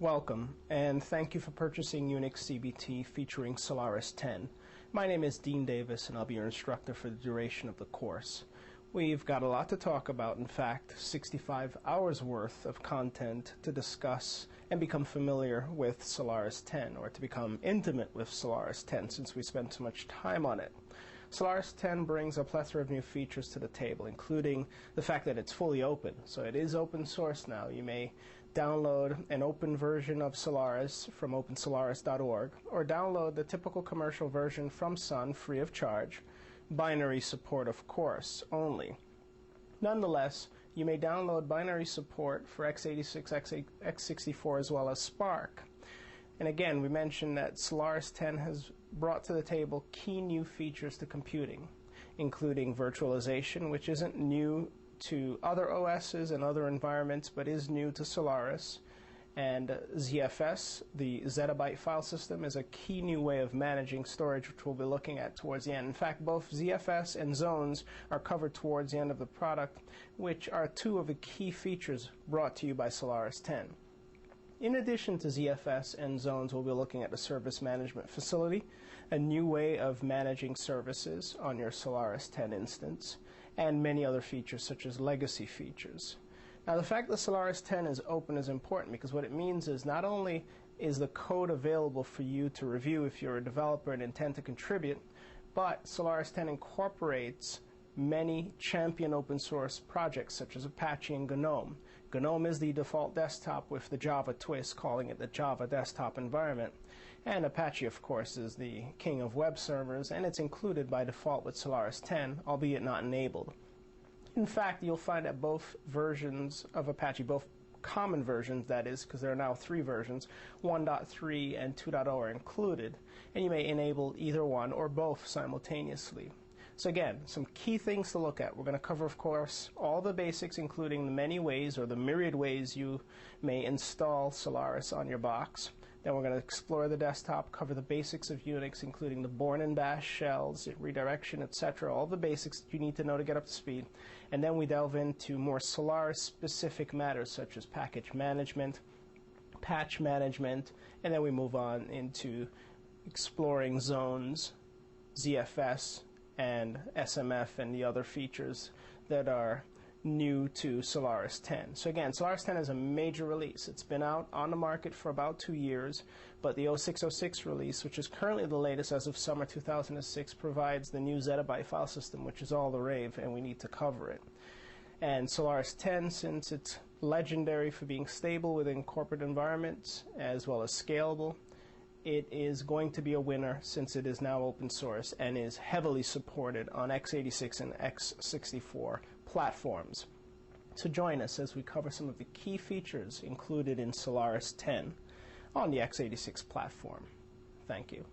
Welcome, and thank you for purchasing Unix CBT featuring Solaris10. My name is Dean Davis, and I'll be your instructor for the duration of the course. We've got a lot to talk about, in fact, 65 hours worth of content to discuss and become familiar with Solaris10, or to become intimate with Solaris10 since we spent so much time on it. Solaris10 brings a plethora of new features to the table, including the fact that it's fully open. So it is open source now. You may download an open version of Solaris from opensolaris.org, or download the typical commercial version from Sun free of charge. Binary support, of course, only. Nonetheless, you may download binary support for x86, x64, as well as Spark. And again, we mentioned that Solaris10 has brought to the table key new features to computing, including virtualization, which isn't new to other OSs and other environments, but is new to Solaris. And ZFS, the zettabyte file system, is a key new way of managing storage, which we'll be looking at towards the end. In fact, both ZFS and zones are covered towards the end of the product, which are two of the key features brought to you by Solaris10. In addition to ZFS and zones, we'll be looking at the service management facility, a new way of managing services on your Solaris10 instance, and many other features such as legacy features. Now, the fact that Solaris10 is open is important because what it means is not only is the code available for you to review if you're a developer and intend to contribute, but Solaris10 incorporates many champion open source projects such as Apache and GNOME. GNOME is the default desktop with the Java twist, calling it the Java desktop environment. And Apache, of course, is the king of web servers, and it's included by default with Solaris10, albeit not enabled. In fact, you'll find that both versions of Apache, both common versions, that is, because there are now 3 versions, 1.3 and 2.0 are included, and you may enable either one or both simultaneously. So again, some key things to look at. We're going to cover, of course, all the basics, including the many ways or the myriad ways you may install Solaris on your box. Then we're going to explore the desktop, cover the basics of Unix, including the Bourne and Bash shells, redirection, etc., all the basics that you need to know to get up to speed. And then we delve into more Solaris-specific matters such as package management, patch management, and then we move on into exploring zones, ZFS, and SMF and the other features that are new to Solaris10. So again, Solaris10 is a major release. It's been out on the market for about 2 years, but the 0606 release, which is currently the latest as of summer 2006, provides the new zettabyte file system, which is all the rave, and we need to cover it. And Solaris10, since it's legendary for being stable within corporate environments as well as scalable, it is going to be a winner since it is now open source and is heavily supported on x86 and x64 platforms. So join us as we cover some of the key features included in Solaris10 on the x86 platform. Thank you.